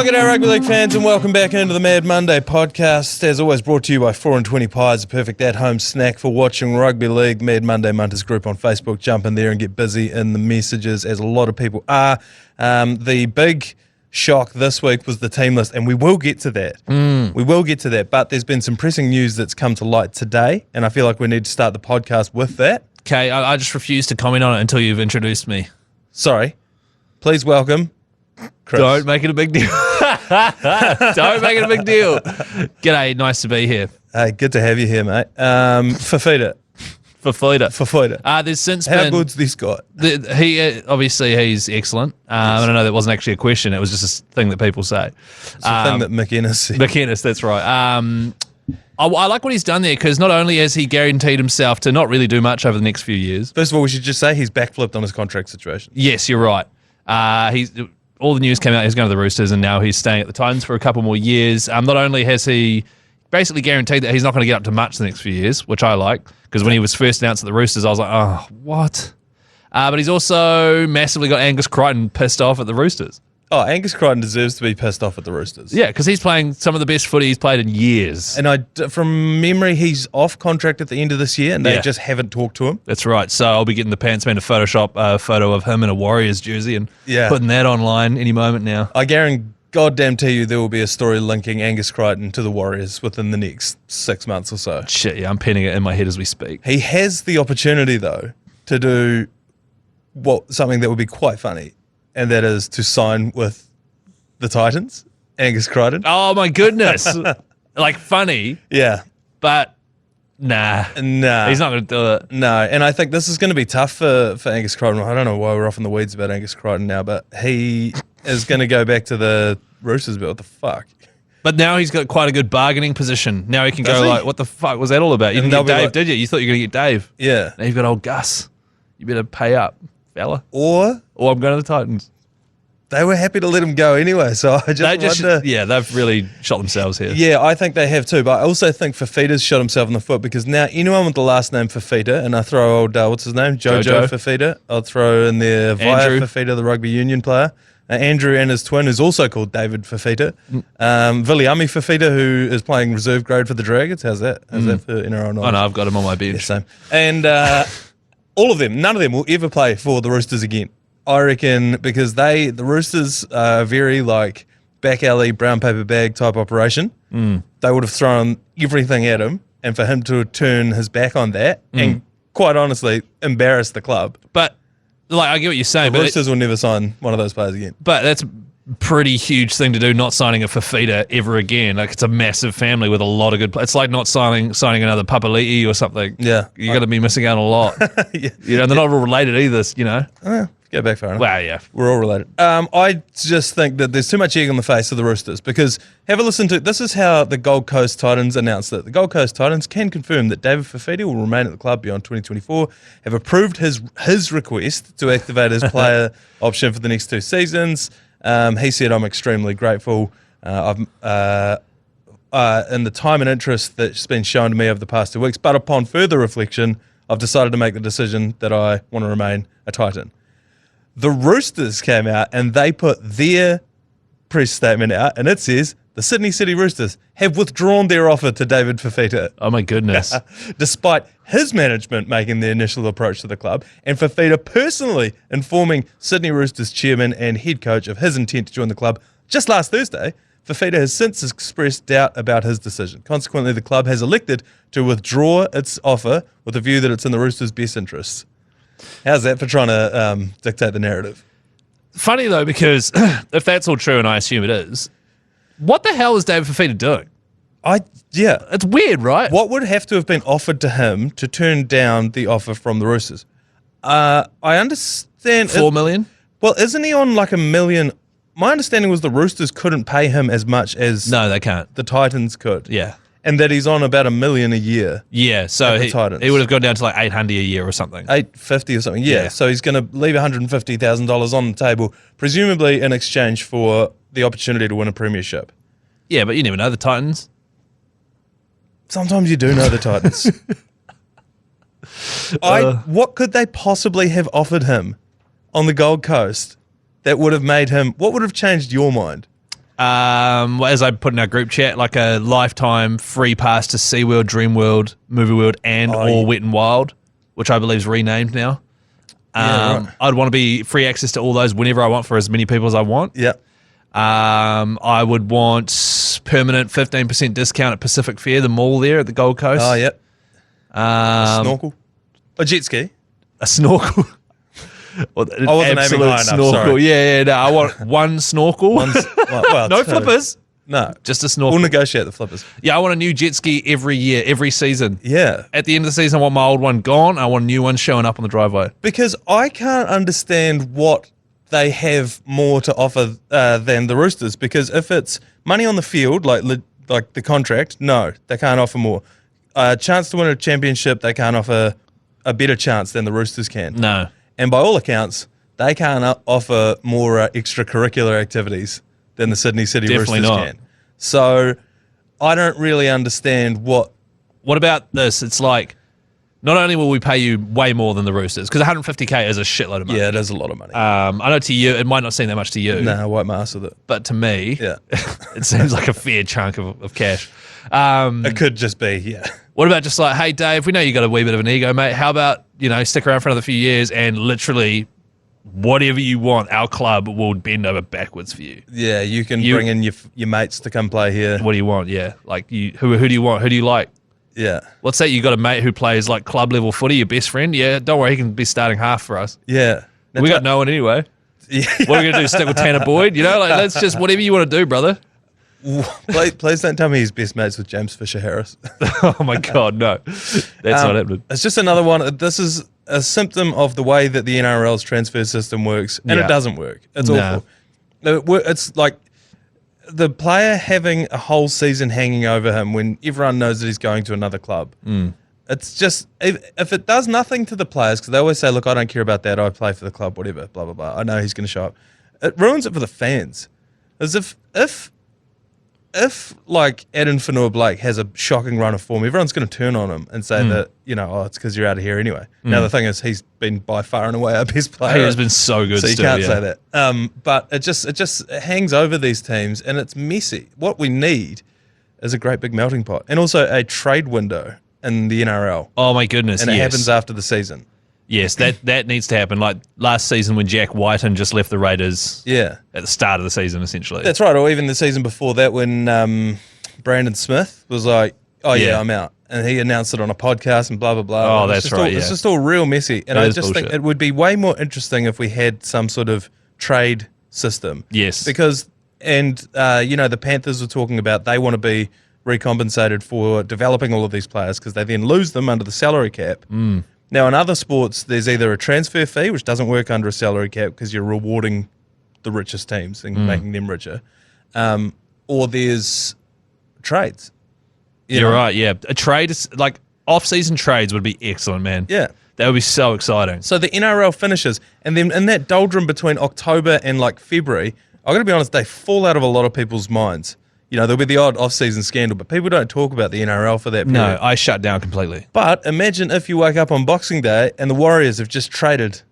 G'day Rugby League fans and welcome back into the Mad Monday podcast. As always, brought to you by 4 and 20 Pies, a perfect at-home snack for watching Rugby League. Mad Monday Munters group on Facebook. Jump in there and get busy in the messages, as a lot of people are. The big shock this week was the team list, and we will get to that. We will get to that, but there's been some pressing news that's come to light today, and I feel like we need to start the podcast with that. Okay, I just refuse to comment on it until you've introduced me. Sorry. Please welcome Chris. Don't make it a big deal. Don't make it a big deal. G'day, nice to be here. Hey, good to have you here, mate. Fifita. There's since How been... How good's this guy? Obviously, he's excellent. I don't know, that wasn't actually a question. It was just a thing that people say. It's a thing that McInnes said. McInnes, that's right. I like what he's done there because not only has he guaranteed himself to not really do much over the next few years. First of all, we should just say he's backflipped on his contract situation. Yes, you're right. All the news came out he's going to the Roosters and now he's staying at the Titans for a couple more years. Not only has he basically guaranteed that he's not going to get up to much the next few years, which I like, because when he was first announced at the Roosters, I was like, oh, what? But he's also massively got Angus Crichton pissed off at the Roosters. Oh, Angus Crichton deserves to be pissed off at the Roosters. Yeah, because he's playing some of the best footy he's played in years. And from memory, he's off contract at the end of this year, and they just haven't talked to him. That's right. So I'll be getting the pants man to Photoshop a photo of him in a Warriors jersey and putting that online any moment now. I guarantee you there will be a story linking Angus Crichton to the Warriors within the next 6 months or so. Shit, yeah, I'm penning it in my head as we speak. He has the opportunity, though, to do something that would be quite funny, and that is to sign with the Titans, Angus Crichton. Oh, my goodness. Like, funny. Yeah. But, nah. He's not going to do it. No, and I think this is going to be tough for Angus Crichton. I don't know why we're off in the weeds about Angus Crichton now, but he is going to go back to the Roosters, but what the fuck? But now he's got quite a good bargaining position. Now he can go like, what the fuck was that all about? You didn't get Dave, did you? You thought you were going to get Dave. Yeah. Now you've got old Gus. You better pay up, fella. Or I'm going to the Titans. They were happy to let him go anyway, so I wonder... Yeah, they've really shot themselves here. Yeah, I think they have too, but I also think Fifita's shot himself in the foot because now anyone with the last name Fifita, and I throw old, what's his name? Jojo Fifita. I'll throw in there Via Fifita, the rugby union player. Andrew and his twin, who's also called David Fifita. Viliami Fifita, who is playing reserve grade for the Dragons. How's that? How's that for NRL knowledge? I know, I've got him on my bench. Yeah, same. And all of them, none of them will ever play for the Roosters again. I reckon because the Roosters are very like back alley, brown paper bag type operation. They would have thrown everything at him, and for him to turn his back on that and quite honestly embarrass the club. But like, I get what you're saying. The Roosters will never sign one of those players again. But that's a pretty huge thing to do, not signing a Fifita ever again. Like, it's a massive family with a lot of good players. It's like not signing another Papali'i or something. Yeah. You're going to be missing out on a lot. Yeah. You know, they're not all related either, you know. Go back far enough. Wow, yeah. We're all related. I just think that there's too much egg on the face of the Roosters because have a listen to, this is how the Gold Coast Titans announced it. The Gold Coast Titans can confirm that David Fifita will remain at the club beyond 2024, have approved his request to activate his player option for the next 2 seasons. He said, I'm extremely grateful in the time and interest that's been shown to me over the past 2 weeks, but upon further reflection, I've decided to make the decision that I want to remain a Titan. The Roosters came out and they put their press statement out, and it says, the Sydney City Roosters have withdrawn their offer to David Fifita. Oh, my goodness. Despite his management making the initial approach to the club, and Fifita personally informing Sydney Roosters chairman and head coach of his intent to join the club just last Thursday, Fifita has since expressed doubt about his decision. Consequently, the club has elected to withdraw its offer with a view that it's in the Roosters' best interests. How's that for trying to dictate the narrative? Funny, though, because if that's all true, and I assume it is, what the hell is David Fifita doing? Yeah. It's weird, right? What would have to have been offered to him to turn down the offer from the Roosters? I understand... $4 million? Well, isn't he on like $1 million? My understanding was the Roosters couldn't pay him as much as... No, they can't. The Titans could. Yeah. And that he's on about $1 million a year. Yeah, so he would have gone down to like $800 a year or something. $850 or something, yeah. So he's going to leave $150,000 on the table, presumably in exchange for the opportunity to win a premiership. Yeah, but you never know, the Titans. Sometimes you do know the Titans. What could they possibly have offered him on the Gold Coast that would have made him? What would have changed your mind? Well, as I put in our group chat, like a lifetime free pass to SeaWorld, Dreamworld, Movie World, and Wet and Wild, which I believe is renamed now. Right. I'd want to be free access to all those whenever I want for as many people as I want. Yeah. I would want permanent 15% discount at Pacific Fair, the mall there at the Gold Coast. Oh, yep. Snorkel. A jet ski. A snorkel. Well, an I wasn't aiming absolute high enough, snorkel. sorry. Yeah, no, I want one snorkel. Well, No two. flippers. No. Just a snorkel. We'll negotiate the flippers. Yeah, I want a new jet ski every year, every season. Yeah. At the end of the season, I want my old one gone. I want a new one showing up on the driveway. Because I can't understand what they have more to offer than the Roosters. Because if it's money on the field, like the contract, no, they can't offer more. A chance to win a championship, they can't offer a better chance than the Roosters can. No. And by all accounts, they can't offer more extracurricular activities than the Sydney City Definitely Roosters not. can. So I don't really understand what... What about this? It's like, not only will we pay you way more than the Roosters, because 150K is a shitload of money. Yeah, it is a lot of money. I know to you, it might not seem that much to you. No, I wipe my ass with it. But to me, Yeah. it seems like a fair chunk of cash. It could just be, yeah. What about just like, hey, Dave, we know you got a wee bit of an ego, mate. How about, stick around for another few years and literally whatever you want, our club will bend over backwards for you. Yeah, you can bring in your mates to come play here. What do you want? Yeah. Like, who do you want? Who do you like? Yeah. Let's say you got a mate who plays like club level footy, your best friend. Yeah, don't worry, he can be starting half for us. Yeah. We got no one anyway. Yeah. What are we going to do, stick with Tanner Boyd? Let's just, whatever you want to do, brother. Please don't tell me he's best mates with James Fisher-Harris. Oh my God, no. That's not happening. It's just another one. This is a symptom of the way that the NRL's transfer system works, and it doesn't work. It's awful. It's like the player having a whole season hanging over him when everyone knows that he's going to another club. It's just, if it does nothing to the players, because they always say, look, I don't care about that, I play for the club, whatever, blah, blah, blah. I know he's going to show up. It ruins it for the fans. As if like Adam Fanua-Blake has a shocking run of form, everyone's going to turn on him and say that, it's because you're out of here anyway. Now, the thing is, he's been by far and away our best player. He has been so good so you still, can't say that. But it just hangs over these teams, and it's messy. What we need is a great big melting pot, and also a trade window in the NRL. Oh my goodness, and it happens after the season. Yes, that needs to happen. Like last season when Jack Whiten just left the Raiders at the start of the season, essentially. That's right. Or even the season before that when Brandon Smith was like, oh, yeah, I'm out. And he announced it on a podcast and blah, blah, blah. Oh, that's right, It's just all real messy. And I just think it would be way more interesting if we had some sort of trade system. Yes. Because, the Panthers were talking about they want to be recompensated for developing all of these players because they then lose them under the salary cap. Now, in other sports, there's either a transfer fee, which doesn't work under a salary cap because you're rewarding the richest teams and making them richer, or there's trades. You're right, yeah. A trade, is like off-season trades would be excellent, man. Yeah. That would be so exciting. So the NRL finishes, and then in that doldrum between October and like February, I'm going to be honest, they fall out of a lot of people's minds. There'll be the odd off-season scandal, but people don't talk about the NRL for that period. No, I shut down completely. But imagine if you wake up on Boxing Day and the Warriors have just traded,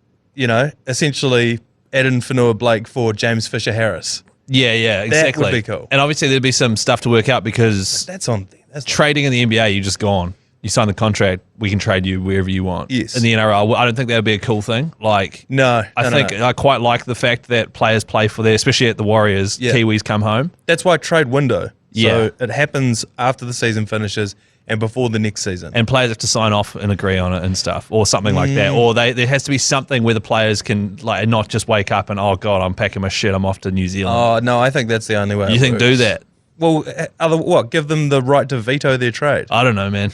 essentially Adam Fanua-Blake for James Fisher-Harris. Yeah, exactly. That would be cool. And obviously there'd be some stuff to work out because That's on them. trading in the NBA, you just go on. You sign the contract, we can trade you wherever you want. Yes. In the NRL, I don't think that would be a cool thing. Like, No. I quite like the fact that players play for their, especially at the Warriors, Kiwis come home. That's why trade window. Yeah. So it happens after the season finishes and before the next season. And players have to sign off and agree on it and stuff, or something like that. Or there has to be something where the players can like not just wake up and, oh God, I'm packing my shit, I'm off to New Zealand. Oh, no, I think that's the only way You it think works. do that? Well, give them the right to veto their trade. I don't know, man.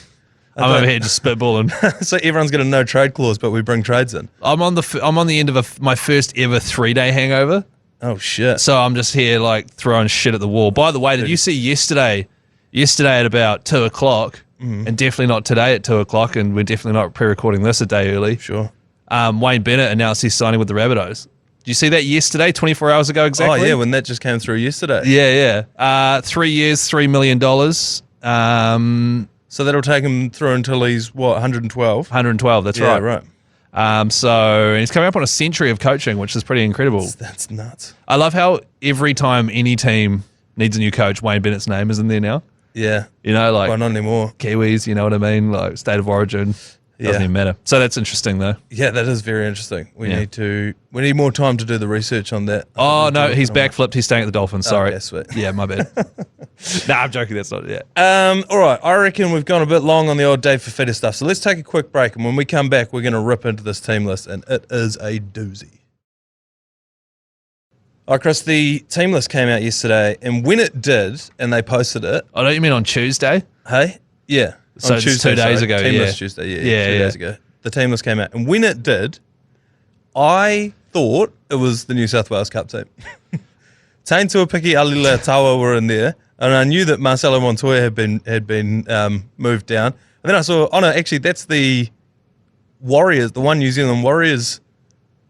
I'm over here just spitballing. So everyone's got a no trade clause, but we bring trades in. I'm on the end of my first ever 3-day hangover. Oh, shit. So I'm just here like throwing shit at the wall. By the way, did you see yesterday at about 2 o'clock, and definitely not today at 2 o'clock, and we're definitely not pre-recording this a day early. Sure. Wayne Bennett announced he's signing with the Rabbitohs. Did you see that yesterday, 24 hours ago exactly? Oh, yeah, when that just came through yesterday. Yeah. 3 years, $3 million. So that'll take him through until he's, 112? 112, that's Yeah, right. And he's coming up on a century of coaching, which is pretty incredible. That's nuts. I love how every time any team needs a new coach, Wayne Bennett's name is in there now. Yeah. Like well, not anymore. Kiwis, you know what I mean? Like state of origin. Doesn't even matter. So that's interesting though. Yeah, that is very interesting. We need more time to do the research on that. Oh no, he's backflipped. He's staying at the Dolphins. Sorry. Okay, sweet. Yeah, my bad. Nah, I'm joking. That's not it. All right. I reckon we've gone a bit long on the old Dave Fifita stuff. So let's take a quick break. And when we come back, we're going to rip into this team list. And it is a doozy. All right, Chris, the team list came out yesterday. And when it did, and they posted it. Oh, don't you mean on Tuesday? Hey? Yeah. So on Tuesday, 2 days ago. Team yeah. list Tuesday. Yeah, 2 yeah. days ago. The team list came out. And when it did, I thought it was the New South Wales Cup team. Taine Tuapiki, Ali Leatawa were in there. And I knew that Marcelo Montoya had been moved down. And then I saw, actually, that's the Warriors, the One New Zealand Warriors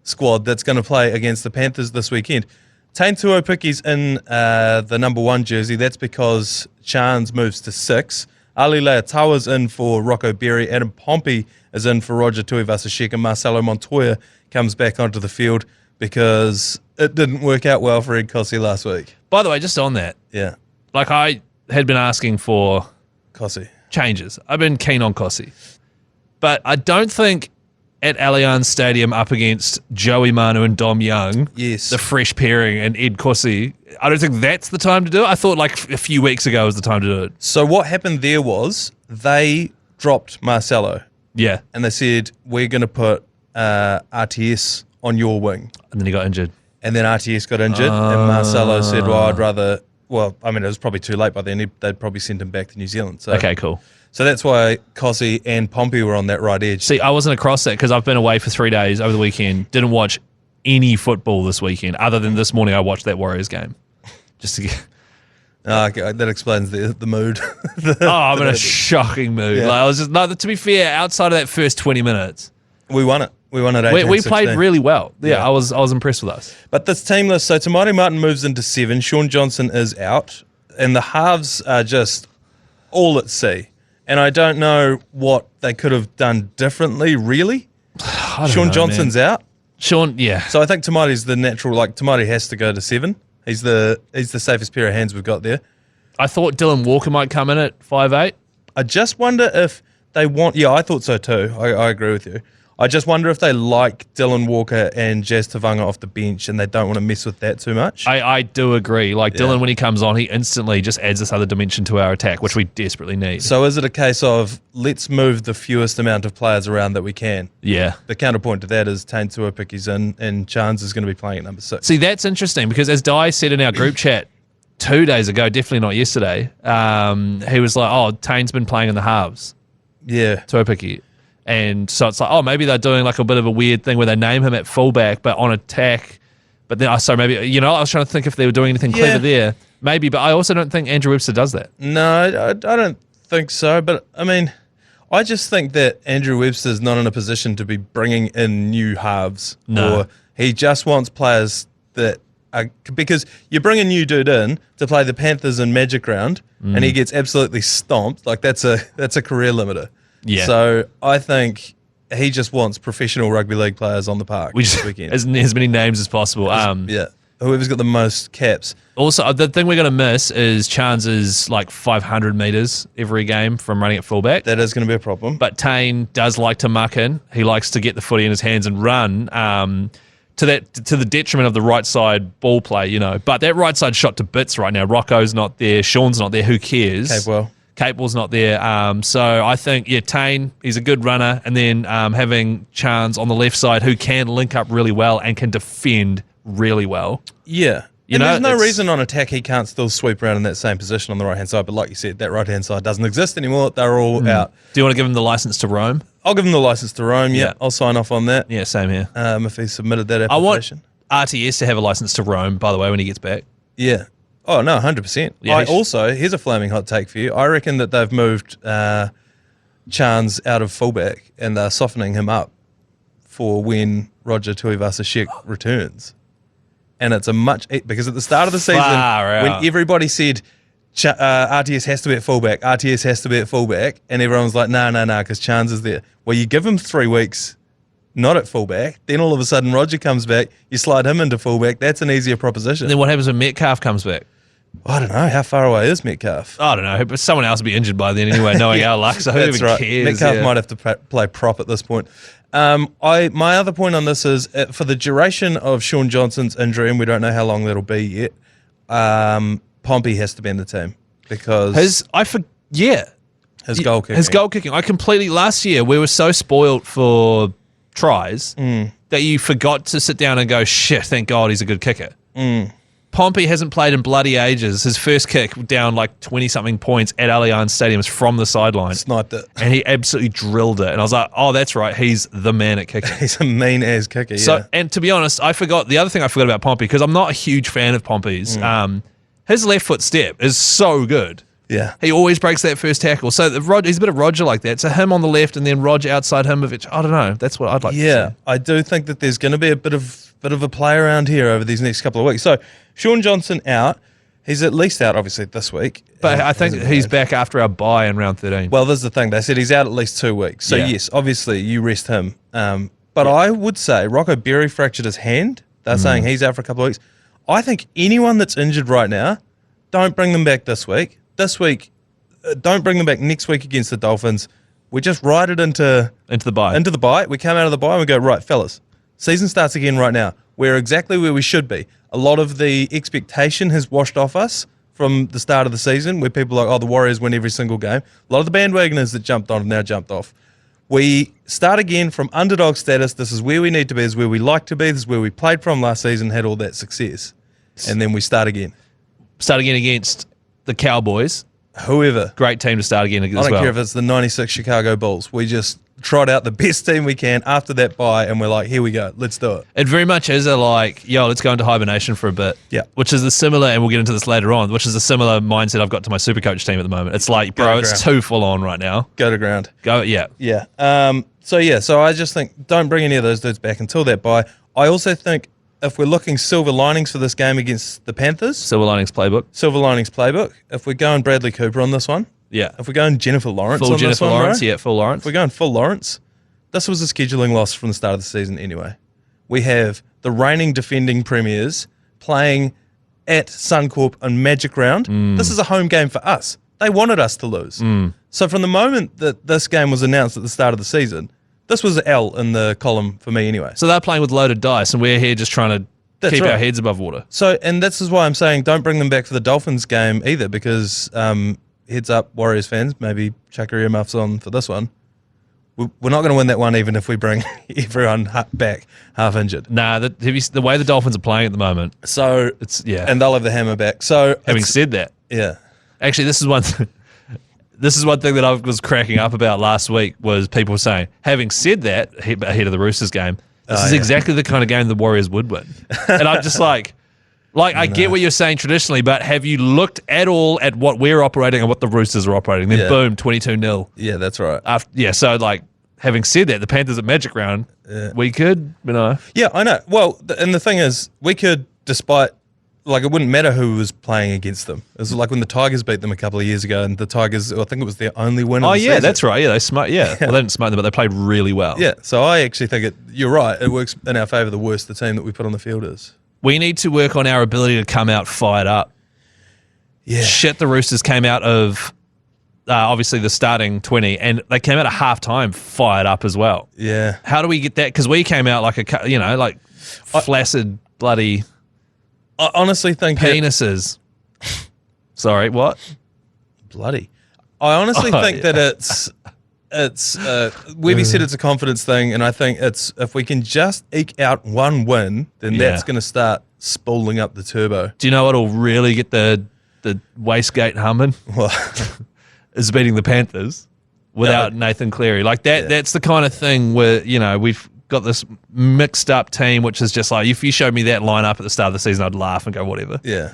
squad that's going to play against the Panthers this weekend. Taine Tuapiki's in the number 1 jersey. That's because Chance moves to 6. Ali Leatawa's in for Rocco Berry. Adam Pompey is in for Roger Tuivasa-Sheck. And Marcelo Montoya comes back onto the field because it didn't work out well for Ed Kossi last week. By the way, just on that. Yeah. Like I had been asking for Kossi changes. I've been keen on Kossi. But I don't think at Allianz Stadium up against Joey Manu and Dom Young, yes, the fresh pairing, and Ed Kossi, I don't think that's the time to do it. I thought like a few weeks ago was the time to do it. So what happened there was they dropped Marcelo. Yeah. And they said, we're going to put RTS on your wing. And then he got injured. And then RTS got injured. And Marcelo said, well, I'd rather... Well, I mean, it was probably too late by then. They'd probably sent him back to New Zealand. So, okay, cool. So that's why Kossi and Pompey were on that right edge. See, I wasn't across that because I've been away for 3 days over the weekend. Didn't watch any football this weekend other than this morning I watched that Warriors game. Just to get... Okay, that explains the mood. I'm in a shocking mood. Yeah. Like, I was just... No, to be fair, outside of that first 20 minutes... We won it. We won it 18-16. We played really well. Yeah, I was impressed with us. But this team list, so Tamari Martin moves into 7. Sean Johnson is out. And the halves are just all at sea. And I don't know what they could have done differently, really. Sean Johnson's out. Sean, yeah. So I think Tamari's the natural, Tamari has to go to 7. He's the safest pair of hands we've got there. I thought Dylan Walker might come in at 5'8". I just wonder if they want... Yeah, I thought so too. I agree with you. I just wonder if they like Dylan Walker and Jazz Tavanga off the bench and they don't want to mess with that too much. I do agree. Dylan, when he comes on, he instantly just adds this other dimension to our attack, which we desperately need. So is it a case of let's move the fewest amount of players around that we can? Yeah. The counterpoint to that is Taine Tuapiki's in and Chance is going to be playing at number 6. See, that's interesting because as Di said in our group chat 2 days ago, definitely not yesterday, he was like, Taine's been playing in the halves. Yeah. Tuapiki. And so it's like, maybe they're doing like a bit of a weird thing where they name him at fullback, but on attack. But then, I was trying to think if they were doing anything clever there. Maybe, but I also don't think Andrew Webster does that. No, I don't think so. But, I mean, I just think that Andrew Webster's not in a position to be bringing in new halves. No. Or he just wants players that are... Because you bring a new dude in to play the Panthers in Magic Round, and he gets absolutely stomped. That's a career limiter. Yeah. So I think he just wants professional rugby league players on the park this weekend. as many names as possible. Yeah. Whoever's got the most caps. Also, the thing we're going to miss is Chance's 500 metres every game from running at fullback. That is going to be a problem. But Taine does like to muck in. He likes to get the footy in his hands and run to the detriment of the right side ball play, But that right side shot to bits right now. Rocco's not there. Sean's not there. Who cares? Capewell's not there. So I think, Taine, he's a good runner. And then having Chance on the left side who can link up really well and can defend really well. Yeah. There's no reason on attack he can't still sweep around in that same position on the right-hand side. But like you said, that right-hand side doesn't exist anymore. They're all out. Do you want to give him the license to roam? I'll give him the license to roam, yeah. I'll sign off on that. Yeah, same here. If he submitted that application. I want RTS to have a license to roam, by the way, when he gets back. Yeah. Oh, no, 100%. Yeah, here's a flaming hot take for you. I reckon that they've moved Chance out of fullback and they're softening him up for when Roger Tuivasa-Sheck returns. And it's because at the start of the season, when everybody said RTS has to be at fullback. RTS has to be at fullback. And everyone's like, no, because Chance is there. Well, you give him 3 weeks not at fullback. Then all of a sudden Roger comes back. You slide him into fullback. That's an easier proposition. And then what happens when Metcalf comes back? I don't know. How far away is Metcalf? I don't know, but someone else will be injured by then anyway, knowing our luck. So who That's even right. cares? Metcalf might have to play prop at this point. My other point on this is for the duration of Sean Johnson's injury, and we don't know how long that'll be yet, Pompey has to be in the team because his goal kicking. Last year we were so spoiled for tries that you forgot to sit down and go, shit, thank God he's a good kicker. Pompey hasn't played in bloody ages. His first kick down like 20-something points at Allianz Stadium was from the sideline. Sniped it. And he absolutely drilled it. And I was like, oh, that's right. He's the man at kicking. He's a mean-ass kicker, So, and to be honest, the other thing I forgot about Pompey, because I'm not a huge fan of Pompey's, his left foot step is so good. Yeah. He always breaks that first tackle. So he's a bit of Roger like that. So him on the left and then Roger outside him. I don't know. That's what I'd like to see. Yeah, I do think that there's going to be a bit of a play around here over these next couple of weeks. So Sean Johnson out. He's at least out, obviously, this week. But I think he's back after our bye in round 13. Well, this is the thing. They said he's out at least 2 weeks. So, yes, obviously, you rest him. But I would say Rocco Berry fractured his hand. They're saying he's out for a couple of weeks. I think anyone that's injured right now, don't bring them back this week. This week, don't bring them back next week against the Dolphins. We just ride it into the bye. We come out of the bye and we go, right, fellas, season starts again right now. We're exactly where we should be. A lot of the expectation has washed off us from the start of the season where people are like, oh, the Warriors win every single game. A lot of the bandwagoners that jumped on have now jumped off. We start again from underdog status. This is where we need to be. This is where we like to be. This is where we played from last season, had all that success. And then we start again. Start again against the Cowboys. Whoever. Great team to start again as well. I don't care if it's the 96 Chicago Bulls. We just trot out the best team we can after that bye, and we're like, here we go, let's do it. It very much is let's go into hibernation for a bit. Yeah. Which is the similar, and we'll get into this later on, which is a similar mindset I've got to my SuperCoach team at the moment. It's like, bro, it's too full on right now. Go to ground. Yeah. So I just think don't bring any of those dudes back until that bye. I also think if we're looking silver linings for this game against the Panthers. Silver linings playbook. If we're going Bradley Cooper on this one. Yeah. If we're going Jennifer Lawrence full on Jennifer this one, Lawrence, bro, full Lawrence. If we're going full Lawrence, this was a scheduling loss from the start of the season anyway. We have the reigning defending premiers playing at Suncorp and Magic Round. This is a home game for us. They wanted us to lose. So from the moment that this game was announced at the start of the season, this was an L in the column for me anyway. So they're playing with loaded dice, and we're here just trying to keep our heads above water. So, and this is why I'm saying don't bring them back for the Dolphins game either, because heads up, Warriors fans, maybe chuck your earmuffs on for this one. We're not going to win that one even if we bring everyone back half injured. Nah, the way the Dolphins are playing at the moment. So it's and they'll have the hammer back. So having said that, actually, this is one thing that I was cracking up about last week was people saying, having said that, ahead of the Roosters game, this is exactly the kind of game the Warriors would win. And I'm just like I get what you're saying traditionally, but have you looked at all at what we're operating and what the Roosters are operating? Then boom, 22-0. Yeah, that's right. So having said that, the Panthers at Magic Round, we could, Yeah, I know. Well, and the thing is, we could, despite, it wouldn't matter who was playing against them. It was like when the Tigers beat them a couple of years ago, and the Tigers, I think it was their only win of the season. That's right. Yeah, they smoked. Yeah. Well, they didn't smoke them, but they played really well. Yeah, so I actually think you're right. It works in our favour the worse the team that we put on the field is. We need to work on our ability to come out fired up. Yeah. Shit, the Roosters came out of obviously the starting 20, and they came out at halftime fired up as well. Yeah. How do we get that? Because we came out like flaccid bloody. I honestly think penises. Sorry, what? Bloody. I honestly think that it's Webby said it's a confidence thing, and I think it's if we can just eke out one win, then that's going to start spooling up the turbo. Do you know what'll really get the wastegate humming? What? Is beating the Panthers without Nathan Cleary. Like that. That's the kind of thing where we've got this mixed up team, which is just like if you showed me that lineup at the start of the season, I'd laugh and go whatever. Yeah.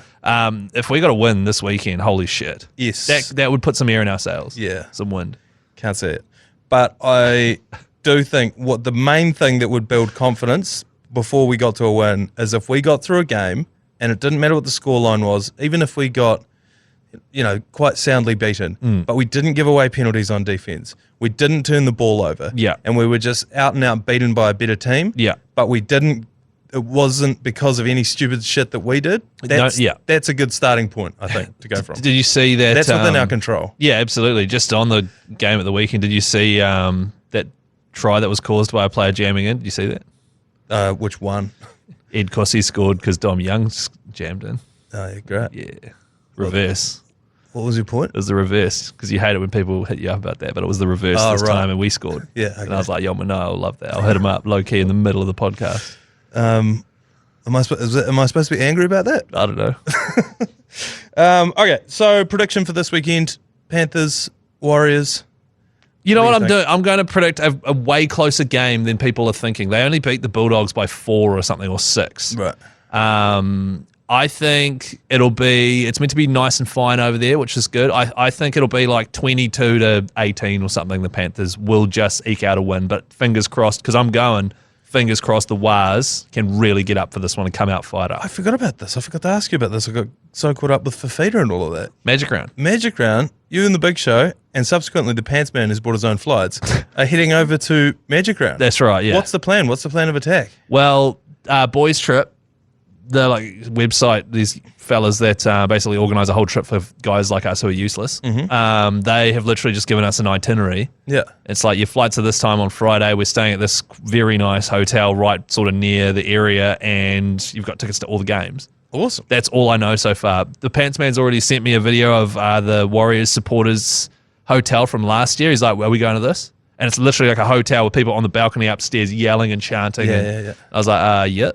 If we got to win this weekend, holy shit. Yes. That would put some air in our sails. Yeah. Some wind. Can't see it. But I do think what the main thing that would build confidence before we got to a win is if we got through a game and it didn't matter what the scoreline was, even if we got, quite soundly beaten, but we didn't give away penalties on defense. We didn't turn the ball over. Yeah. And we were just out and out beaten by a better team. Yeah. But it wasn't because of any stupid shit that we did. That's a good starting point, I think, to go from. Did you see that? That's within our control. Yeah, absolutely. Just on the game at the weekend, did you see that try that was caused by a player jamming in? Did you see that? Which one? Ed Cossey scored because Dom Young jammed in. Oh, yeah, great. Yeah. Reverse. What was your point? It was the reverse, because you hate it when people hit you up about that, but it was the reverse this time, and we scored. Yeah, okay. And I was like, yo, Manaia will love that. I'll hit him up low-key in the middle of the podcast. Am I supposed to be angry about that? I don't know. Okay, so prediction for this weekend: Panthers, Warriors. You know what I'm doing? I'm going to predict a way closer game than people are thinking. They only beat the Bulldogs by 4 or something, or 6. Right. I think it's meant to be nice and fine over there, which is good. I think it'll be like 22-18 or something. The Panthers will just eke out a win, but fingers crossed, because fingers crossed the Wars can really get up for this one and come out fighter. I forgot about this. I forgot to ask you about this. I got so caught up with Fifita and all of that. Magic round. You and the Big Show, and subsequently the Pants Man who's bought his own flights, are heading over to Magic Round. That's right, yeah. What's the plan? What's the plan of attack? Well, Boys Trip, the website, these fellas that basically organise a whole trip for guys like us who are useless. Mm-hmm. They have literally just given us an itinerary. Yeah. It's like your flights are this time on Friday. We're staying at this very nice hotel right sort of near the area, and you've got tickets to all the games. Awesome. That's all I know so far. The Pants Man's already sent me a video of the Warriors supporters hotel from last year. He's like, are we going to this? And it's literally like a hotel with people on the balcony upstairs yelling and chanting. Yeah. I was like, yeah.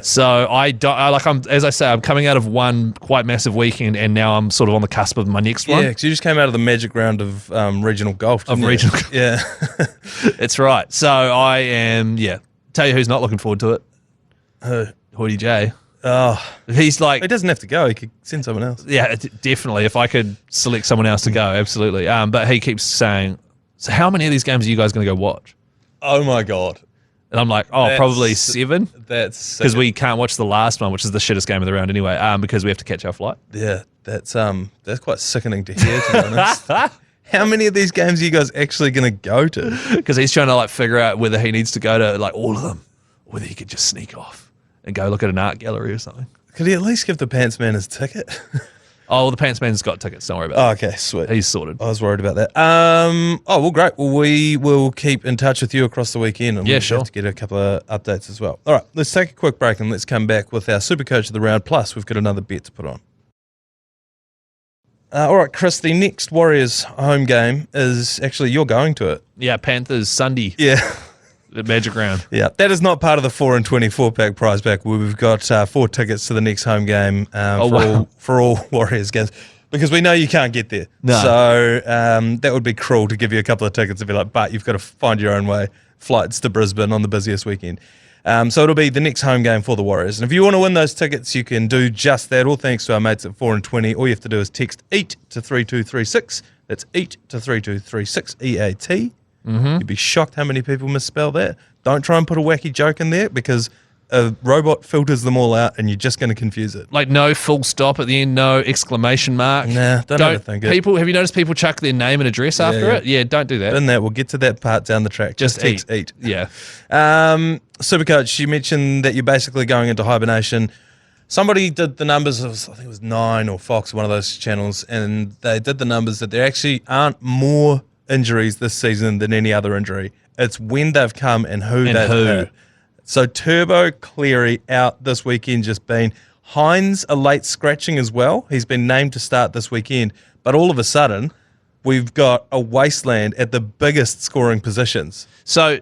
So as I say, I'm coming out of one quite massive weekend, and now I'm sort of on the cusp of my next one. Yeah, because you just came out of the Magic Round of regional golf. Yeah. It's right. So I am, tell you who's not looking forward to it. Who? Hoodie J. Oh. He's like... He doesn't have to go. He could send someone else. Yeah, definitely. If I could select someone else to go, absolutely. But he keeps saying, so how many of these games are you guys going to go watch? Oh, my God. And I'm like, probably 7. That's because we can't watch the last one, which is the shittest game of the round anyway, because we have to catch our flight. Yeah, that's quite sickening to hear, to be honest. How many of these games are you guys actually going to go to? Because he's trying to figure out whether he needs to go to all of them, or whether he could just sneak off and go look at an art gallery or something. Could he at least give the Pants Man his ticket? Oh, the Pants Man's got tickets. Don't worry about that. Okay, sweet. He's sorted. I was worried about that. Well, great. Well, we will keep in touch with you across the weekend. And we'll have to get a couple of updates as well. All right, let's take a quick break and let's come back with our Super Coach of the Round. Plus, we've got another bet to put on. All right, Chris, the next Warriors home game is actually, you're going to it. Yeah, Panthers Sunday. Yeah. The Magic Round. Yeah, that is not part of the 4 and 24 pack prize pack where we've got 4 tickets to the next home game for all Warriors games, because we know you can't get there. No. So that would be cruel to give you a couple of tickets and be like, but you've got to find your own way. Flights to Brisbane on the busiest weekend. So it'll be the next home game for the Warriors. And if you want to win those tickets, you can do just that. All thanks to our mates at 4 and 20. All you have to do is text EAT to 3236. That's EAT to 3236, EAT. Mm-hmm. You'd be shocked how many people misspell that. Don't try and put a wacky joke in there, because a robot filters them all out and you're just going to confuse it. Like no full stop at the end, no exclamation mark. Nah, don't overthink it. Have you noticed people chuck their name and address after it? Yeah, don't do that. In that, we'll get to that part down the track. Just text EAT. Yeah. Supercoach, you mentioned that you're basically going into hibernation. Somebody did the numbers, I think it was 9 or Fox, one of those channels, and they did the numbers that there actually aren't more injuries this season than any other injury. It's when they've come and who they've hit. So Turbo Cleary out this weekend, just been. Hines a late scratching as well. He's been named to start this weekend, but all of a sudden we've got a wasteland at the biggest scoring positions. So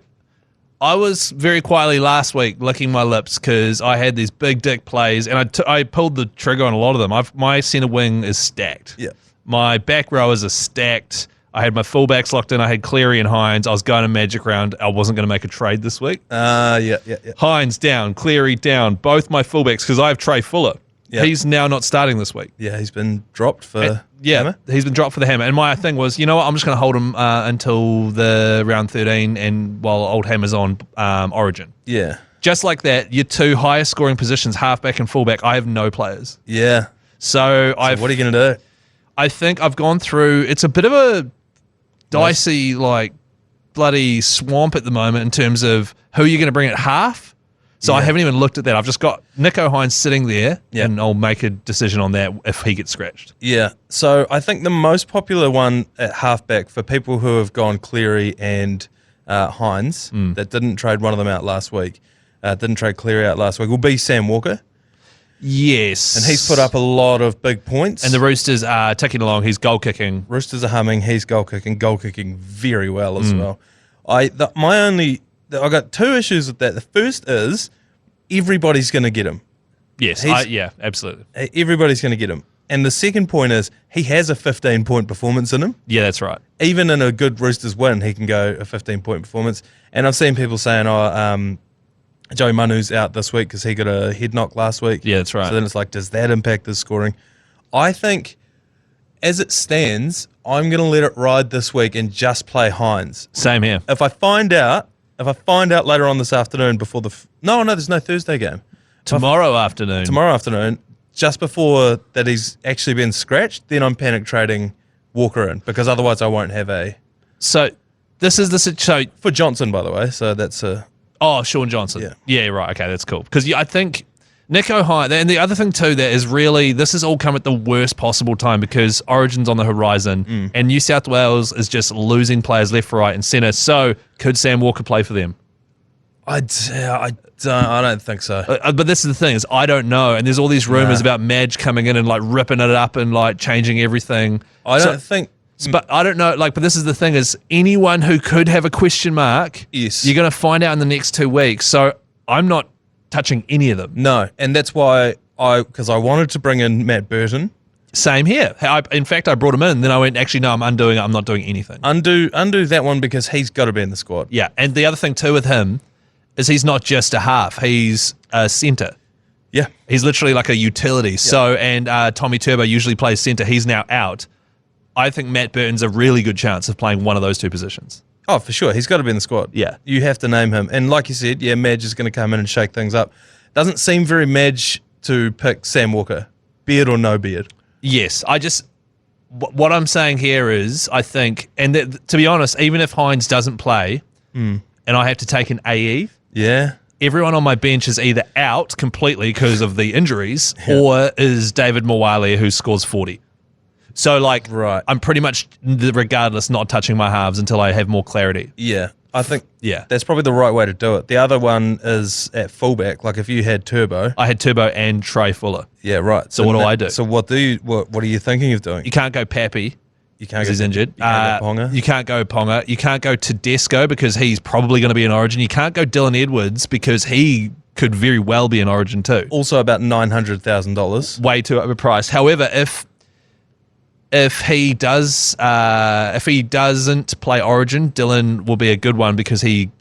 I was very quietly last week licking my lips because I had these big dick plays, and I pulled the trigger on a lot of them. My centre wing is stacked. Yeah. My back rowers are stacked. I had my fullbacks locked in. I had Cleary and Hines. I was going to Magic Round. I wasn't going to make a trade this week. Yeah. Hines down, Cleary down, both my fullbacks, because I have Trey Fuller. Yep. He's now not starting this week. Yeah, he's been dropped for Hammer. He's been dropped for the Hammer. And my thing was, you know what, I'm just going to hold him until the round 13 and while old Hammer's on Origin. Yeah. Just like that, your 2 highest scoring positions, halfback and fullback, I have no players. Yeah. So what are you going to do? I think I've gone through. It's a bit of a dicey, like bloody swamp at the moment in terms of who you're going to bring at half. So I haven't even looked at that. I've just got Nicho Hynes sitting there, and I'll make a decision on that if he gets scratched. Yeah. So I think the most popular one at halfback for people who have gone Cleary and Hynes that didn't trade one of them out last week, didn't trade Cleary out last week, will be Sam Walker. Yes. And he's put up a lot of big points. And the Roosters are ticking along. He's goal kicking. Roosters are humming. He's goal kicking very well as well. I got two issues with that. The first is everybody's going to get him. Yes, absolutely. Everybody's going to get him. And the second point is he has a 15-point performance in him. Yeah, that's right. Even in a good Roosters win, he can go a 15-point performance. And I've seen people saying, Joey Manu's out this week because he got a head knock last week. Yeah, that's right. So then it's like, does that impact his scoring? I think as it stands, I'm going to let it ride this week and just play Hynes. Same here. If I find out later on this afternoon before no, there's no Thursday game. Tomorrow afternoon, just before that he's actually been scratched, then I'm panic trading Walker in because otherwise I won't have a. So this is the situation for Johnson, by the way. So that's a. Oh, Sean Johnson. Yeah, right. Okay, that's cool. Because I think Nicho Hynes, and the other thing too that is really, this has all come at the worst possible time because Origin's on the horizon and New South Wales is just losing players left, right and centre. So could Sam Walker play for them? I don't think so. But this is the thing, is I don't know. And there's all these rumours about Madge coming in and like ripping it up and like changing everything. I don't think... But I don't know, but this is the thing, is anyone who could have a question mark, yes, you're going to find out in the next 2 weeks. So I'm not touching any of them. No, and that's why because I wanted to bring in Matt Burton. Same here. In fact, I brought him in, and then I went, actually, no, I'm undoing it. I'm not doing anything. Undo that one because he's got to be in the squad. Yeah, and the other thing too with him is he's not just a half. He's a centre. Yeah. He's literally like a utility. Yeah. So, and Tommy Turbo usually plays centre. He's now out. I think Matt Burton's a really good chance of playing one of those two positions. Oh, for sure. He's got to be in the squad. Yeah. You have to name him. And like you said, Madge is going to come in and shake things up. Doesn't seem very Madge to pick Sam Walker, beard or no beard. Yes. What I'm saying here is, I think, and to be honest, even if Hynes doesn't play and I have to take an AE, everyone on my bench is either out completely because of the injuries or is David Mawali who scores 40. So, I'm pretty much, regardless, not touching my halves until I have more clarity. Yeah, I think that's probably the right way to do it. The other one is at fullback. Like if you had Turbo. I had Turbo and Trey Fuller. Yeah, right. So what do I do? So what are you thinking of doing? You can't go Pappy. You can't. He's injured. You can't go Ponga. You can't go Ponga. You can't go Tedesco because he's probably going to be in Origin. You can't go Dylan Edwards because he could very well be in Origin too. Also about $900,000. Way too overpriced. However, if he doesn't play Origin, Dylan will be a good one because in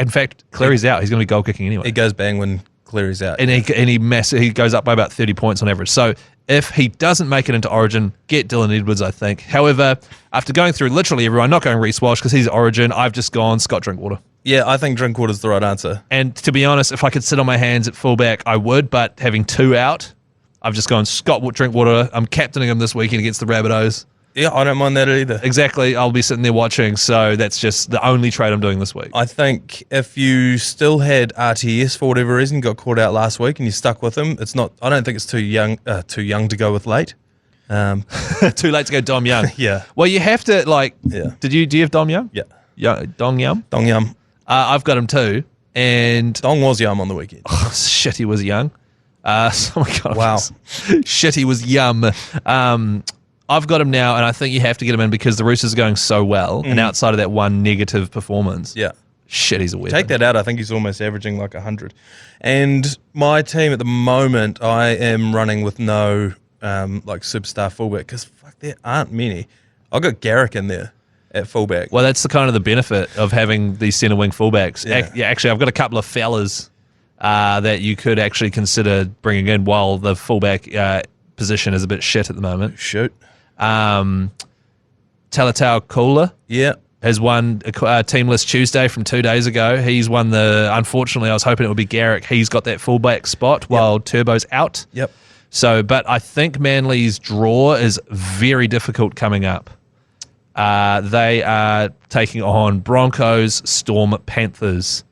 fact, Cleary's out. He's going to be goal kicking anyway. He goes bang when Cleary's out. And he goes up by about 30 points on average. So if he doesn't make it into Origin, get Dylan Edwards, I think. However, after going through literally everyone, not going Reece Walsh because he's Origin, I've just gone Scott Drinkwater. Yeah, I think Drinkwater's the right answer. And to be honest, if I could sit on my hands at fullback, I would, but having two out, I've just gone Scott Drinkwater. I'm captaining him this weekend against the Rabbitohs. Yeah, I don't mind that either. Exactly. I'll be sitting there watching, so that's just the only trade I'm doing this week. I think if you still had RTS for whatever reason, got caught out last week, and you stuck with him, it's not. I don't think it's too young to go with late. Too late to go Dom Young. Yeah. Well, you have to Yeah. Do you have Dom Young? Yeah. Yeah. Dong Yum. Dong Yum. I've got him too, and Dong was Yum on the weekend. Oh, shit, he was young. Oh my god! Wow. Shit, he was yum. I've got him now, and I think you have to get him in because the Roosters are going so well, and outside of that one negative performance, shit, he's a weapon. Take that out, I think he's almost averaging like 100. And my team at the moment, I am running with no superstar fullback because there aren't many. I've got Garrick in there at fullback. Well, that's the kind of the benefit of having these centre wing fullbacks. Yeah. Actually, I've got a couple of fellas that you could actually consider bringing in while the fullback position is a bit shit at the moment. Shoot. Talatau Kula has won a Teamless Tuesday from 2 days ago. He's won unfortunately, I was hoping it would be Garrick. He's got that fullback spot while Turbo's out. Yep. So, but I think Manly's draw is very difficult coming up. They are taking on Broncos, Storm, Panthers.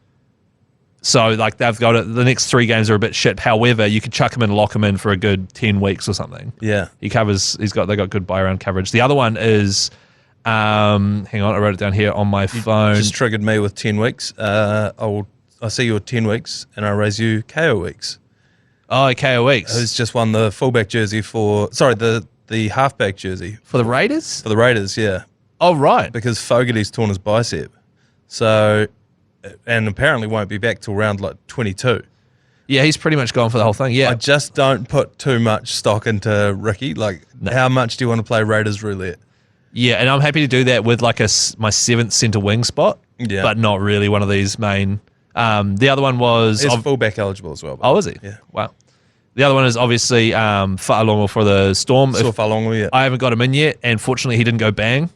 So, like, they've got it. The next 3 games are a bit shit. However, you could chuck him in and lock him in for a good 10 weeks or something. Yeah. They got good buy round coverage. The other one is, hang on, I wrote it down here on my phone. Just triggered me with 10 weeks. I see your 10 weeks and I raise you KO weeks. Oh, KO weeks. Who's just won the fullback jersey the halfback jersey. For the Raiders? For the Raiders, yeah. Oh, right. Because Fogarty's torn his bicep. So, and apparently won't be back till round like 22. Yeah, he's pretty much gone for the whole thing, yeah. I just don't put too much stock into Ricky. Like, how much do you want to play Raiders roulette? Yeah, and I'm happy to do that with like my 7th centre wing spot, but not really one of these main. The other one was... He's fullback eligible as well. Oh, is he? Yeah. Wow. The other one is obviously Fa'alongo for the Storm. Fa'alongo, yeah. I haven't got him in yet, and fortunately he didn't go bang.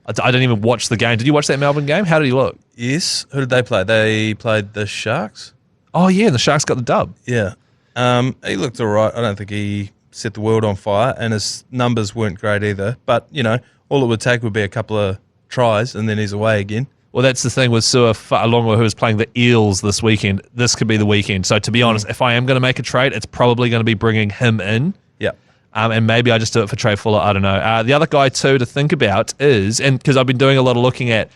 I didn't even watch the game. Did you watch that Melbourne game? How did he look? Yes. Who did they play? They played the Sharks. Oh, yeah, and the Sharks got the dub. Yeah. He looked all right. I don't think he set the world on fire, and his numbers weren't great either. But, all it would take would be a couple of tries, and then he's away again. Well, that's the thing with Sua Fa'alongo, who is playing the Eels this weekend. This could be the weekend. So, to be honest, if I am going to make a trade, it's probably going to be bringing him in. Yeah. And maybe I just do it for Trey Fuller. I don't know. The other guy, too, to think about is, and because I've been doing a lot of looking at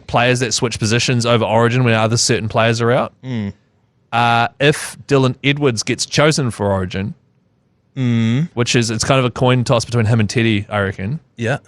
players that switch positions over Origin when other certain players are out. If Dylan Edwards gets chosen for Origin, which is, it's kind of a coin toss between him and Teddy, I reckon. Yeah.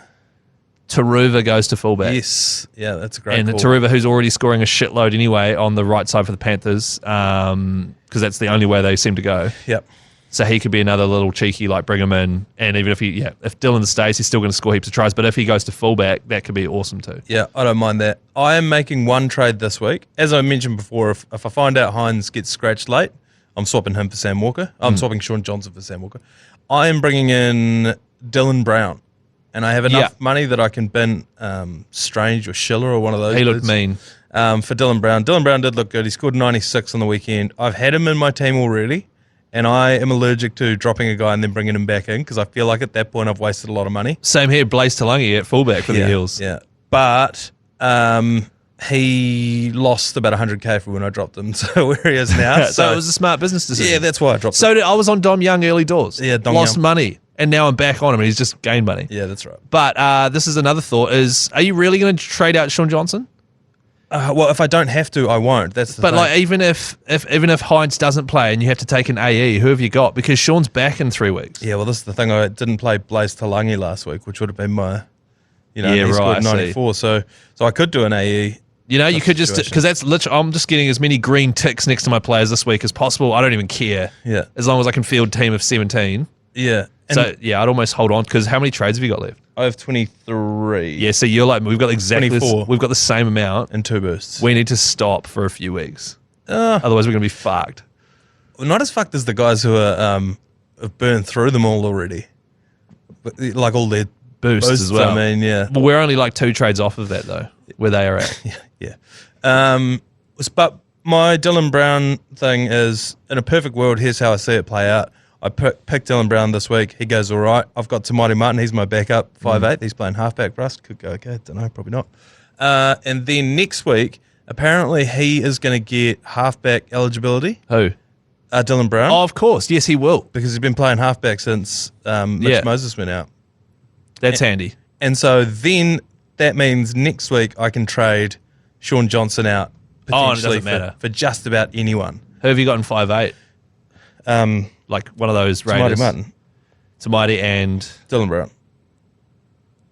Taruva goes to fullback. Yes. Yeah, that's a great And call. Taruva, who's already scoring a shitload anyway on the right side for the Panthers, because that's the only way they seem to go. Yep. So he could be another little cheeky, like bring him in. And even if if Dylan stays, he's still going to score heaps of tries. But if he goes to fullback, that could be awesome too. Yeah, I don't mind that. I am making one trade this week. As I mentioned before, if I find out Hines gets scratched late, I'm swapping him for Sam Walker. I'm swapping Sean Johnson for Sam Walker. I am bringing in Dylan Brown. And I have enough money that I can bin Strange or Schiller or one of those. He looked mean. For Dylan Brown. Dylan Brown did look good. He scored 96 on the weekend. I've had him in my team already, and I am allergic to dropping a guy and then bringing him back in because I feel like at that point I've wasted a lot of money. Same here, Blaze Talangi at fullback for the Eels. Yeah, but he lost about 100k for when I dropped him, so where he is now. So it was a smart business decision. Yeah, that's why I dropped him. I was on Dom Young early doors. Yeah, Dom lost Young. money. And now I'm back on him, and he's just gained money. Yeah, that's right. But this is another thought: are you really going to trade out Sean Johnson? Well, if I don't have to, I won't. That's the thing. But like, even if Hines doesn't play and you have to take an AE, who have you got? Because Sean's back in 3 weeks. Yeah, well, this is the thing. I didn't play Blaze Talangi last week, which would have been my, he right, scored 94. So I could do an AE. You could just, because that's literally, I'm just getting as many green ticks next to my players this week as possible. I don't even care. Yeah. As long as I can field team of 17. Yeah. So, I'd almost hold on, because how many trades have you got left? I have 23. Yeah, so you're like, we've got exactly 24. We've got the same amount. And 2 boosts. We need to stop for a few weeks. Otherwise, we're going to be fucked. Well, not as fucked as the guys who are have burned through them all already. But, like all their Boosts as well. I mean, yeah. Well, we're only like 2 trades off of that, though, where they are at. Yeah. But my Dylan Brown thing is, in a perfect world, here's how I see it play out. I picked Dylan Brown this week. He goes all right. I've got Tamati Martin. He's my backup, 5'8". He's playing halfback for us. Could go okay. Don't know. Probably not. And then next week, apparently he is going to get halfback eligibility. Who? Dylan Brown. Oh, of course. Yes, he will. Because he's been playing halfback since Mitch Moses went out. That's handy. And so then that means next week I can trade Sean Johnson out potentially it doesn't matter. For just about anyone. Who have you got in 5'8"? Like one of those Raiders. Tamati Martin. Tamati and... Dylan Brown.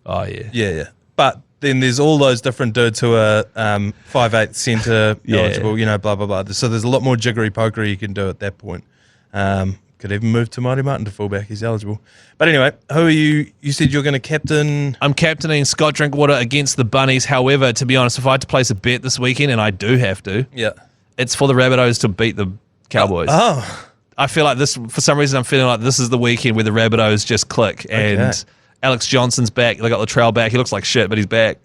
Oh, yeah. Yeah. But then there's all those different dudes who are 5'8" centre eligible, blah, blah, blah. So there's a lot more jiggery-pokery you can do at that point. Could even move Tamati Martin to fullback. He's eligible. But anyway, who are you? You said you're going to captain... I'm captaining Scott Drinkwater against the Bunnies. However, to be honest, if I had to place a bet this weekend, and I do have to, it's for the Rabbitohs to beat the Cowboys. Oh. I feel like this, for some reason, I'm feeling like this is the weekend where the Rabbitohs just click. And Alex Johnson's back. They got Latrell back. He looks like shit, but he's back.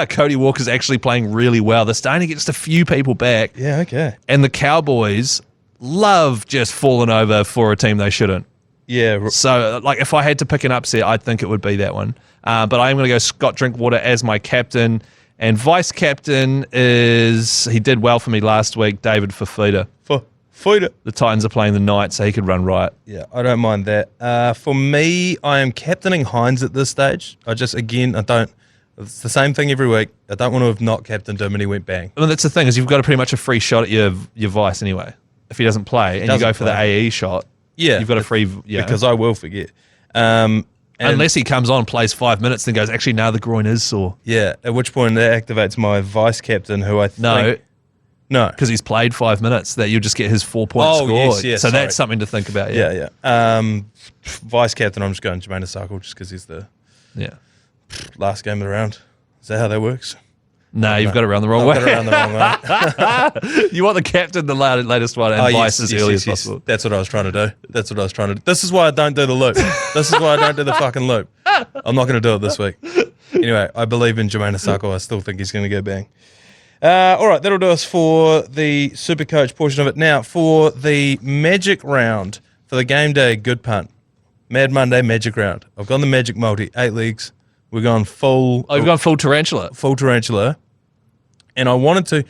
Cody Walker's actually playing really well. They're starting to get just a few people back. Yeah, okay. And the Cowboys, love just falling over for a team they shouldn't. Yeah. So, like, if I had to pick an upset, I think it would be that one. But I'm going to go Scott Drinkwater as my captain. And vice captain he did well for me last week, David Fifita. Fifita. The Titans are playing the Knights, so he could run riot. Yeah, I don't mind that. For me, I am captaining Hines at this stage. It's the same thing every week. I don't want to have not captained him and he went bang. Well, that's the thing, is you've got pretty much a free shot at your vice anyway. If he doesn't play and you go for the AE shot, you've got a free... Yeah. Because I will forget. Unless he comes on, plays 5 minutes, then goes, actually, now the groin is sore. Yeah, at which point that activates my vice captain, who I think... No. Because he's played 5 minutes, that you'll just get his 4-point score. Yes, so that's something to think about. Yeah. Vice captain, I'm just going Jermaine Asako just because he's the last game of the round. Is that how that works? No, you've got it around the wrong way. Got it around the wrong way. You want the captain, the latest one, and vice as early as possible. That's what I was trying to do. This is why I don't do the loop. This is why I don't do the fucking loop. I'm not going to do it this week. Anyway, I believe in Jermaine Asako. I still think he's going to go bang. All right, that'll do us for the Supercoach portion of it. Now, for the Magic round, for the game day good punt, Mad Monday Magic round. I've gone the Magic multi, 8 leagues. We're going full... Oh, you've gone full tarantula. Full tarantula. And I wanted to...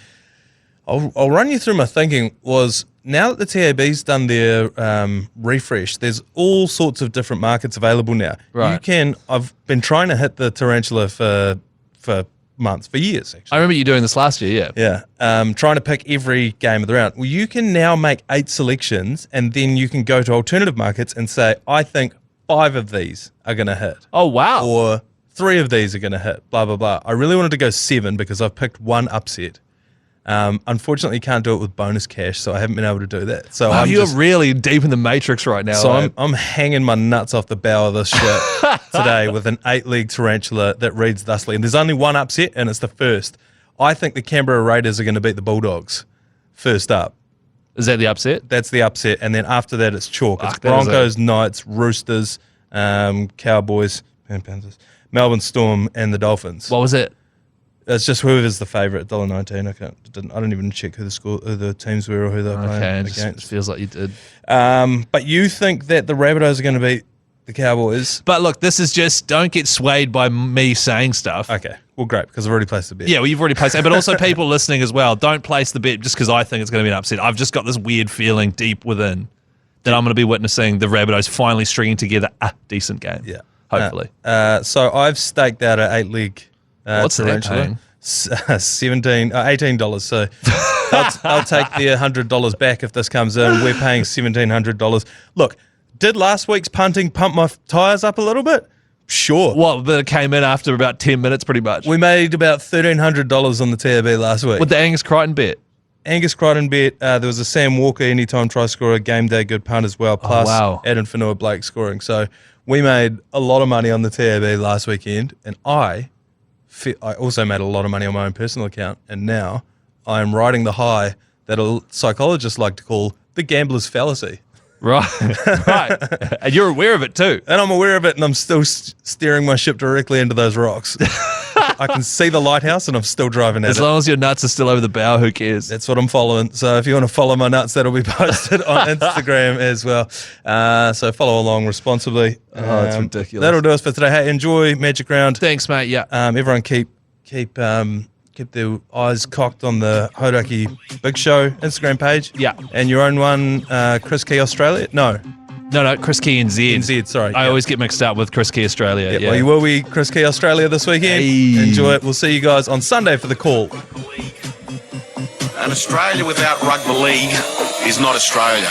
I'll run you through my thinking was, now that the TAB's done their refresh, there's all sorts of different markets available now. Right. I've been trying to hit the tarantula for months, for years, actually. I remember you doing this last year, Yeah. Trying to pick every game of the round. Well, you can now make 8 selections, and then you can go to alternative markets and say, I think 5 of these are going to hit. Oh, wow. Or 3 of these are going to hit, blah, blah, blah. I really wanted to go 7 because I've picked 1 upset. Unfortunately, you can't do it with bonus cash, so I haven't been able to do that. So you're really deep in the matrix right now. So I'm hanging my nuts off the bow of this shit today with an 8-league tarantula that reads thusly. And there's only 1 upset, and it's the first. I think the Canberra Raiders are going to beat the Bulldogs first up. Is that the upset? That's the upset. And then after that, it's chalk. It's Fuck, that is Broncos, Knights, Roosters, Cowboys, Panthers, Melbourne Storm, and the Dolphins. What was it? It's just whoever's the favourite, $1.19. I don't even check who the teams were or who they're playing against. It feels like you did. But you think that the Rabbitohs are going to beat the Cowboys? But look, this is just, don't get swayed by me saying stuff. Okay, well, great, because I've already placed the bet. Yeah, well, you've already placed it. But also people listening as well, don't place the bet just because I think it's going to be an upset. I've just got this weird feeling deep within that I'm going to be witnessing the Rabbitohs finally stringing together a decent game. Yeah. Hopefully. So I've staked out an 8-league what's that paying? $18. So I'll take the $100 back if this comes in. We're paying $1,700. Look, did last week's punting pump my tyres up a little bit? Sure. What, but it came in after about 10 minutes pretty much? We made about $1,300 on the TAB last week. With the Angus Crichton bet? Angus Crichton bet. There was a Sam Walker anytime try scorer, game day good punt as well, plus Adam Whenua Blake scoring. So we made a lot of money on the TAB last weekend, and I also made a lot of money on my own personal account, and now I am riding the high that psychologists like to call the gambler's fallacy. Right. And you're aware of it too. And I'm aware of it, and I'm still steering my ship directly into those rocks. I can see the lighthouse, and I'm still driving at it. As long as your nuts are still over the bow, who cares? That's what I'm following. So if you want to follow my nuts, that'll be posted on Instagram as well. So follow along responsibly. It's ridiculous. That'll do us for today. Hey, enjoy Magic Round. Thanks, mate. Yeah. Everyone keep their eyes cocked on the Hodaki Big Show Instagram page. Yeah. And your own one, Chris Key Australia? No, Chris Key NZ. NZ, sorry. I always get mixed up with Chris Key Australia. Yeah. Well, you will be Chris Key Australia this weekend. Hey. Enjoy it. We'll see you guys on Sunday for the call. And Australia without rugby league is not Australia.